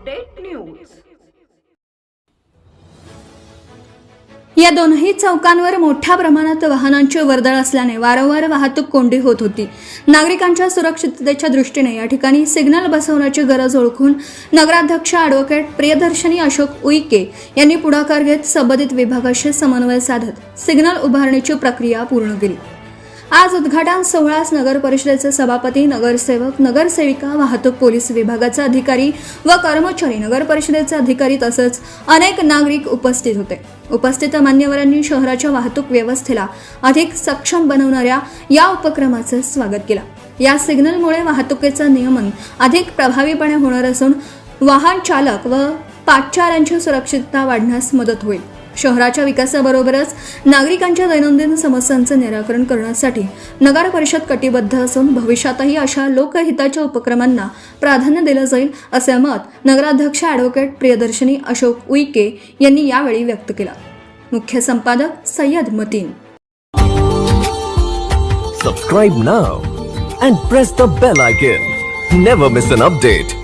Update news. या दोनही चौकांवर मोठ्या प्रमाणात वाहनांची वर्दळ असल्याने वारंवार वाहतूक कोंडी होत होती। नागरिकांच्या सुरक्षिततेच्या दृष्टीने या ठिकाणी सिग्नल बसवण्याची गरज ओळखून नगराध्यक्ष ॲडव्होकेट प्रियदर्शनी अशोक उईके यांनी पुढाकार घेत संबंधित विभागाशी समन्वय साधत सिग्नल उभारणीची प्रक्रिया पूर्ण केली। आज उद्घाटन सोहळ्यास नगर परिषदेचे सभापती, नगरसेवक, नगरसेविका, वाहतूक पोलीस विभागाचे अधिकारी व कर्मचारी, नगर परिषदेचे अधिकारी तसेच अनेक नागरिक उपस्थित होते। उपस्थित मान्यवरांनी शहराच्या वाहतूक व्यवस्थेला अधिक सक्षम बनवणाऱ्या या उपक्रमाचे स्वागत केले। या सिग्नलमुळे वाहतुकीचे नियमन अधिक प्रभावीपणे होणार असून वाहन चालक व पादचाऱ्यांची सुरक्षितता वाढण्यास मदत होईल। शहराच्या विकासाबरोबरच नागरिकांच्या दैनंदिन समस्यांचे निराकरण करण्यासाठी नगर परिषद कटिबद्ध असून भविष्यातही अशा लोकहिताच्या उपक्रमांना प्राधान्य दिले जाईल असे मत नगराध्यक्ष ॲडव्होकेट प्रियदर्शनी अशोक उईके यांनी यावेळी व्यक्त केले। मुख्य संपादक Syed Mateen. Subscribe now and press the bell icon. Never miss an update.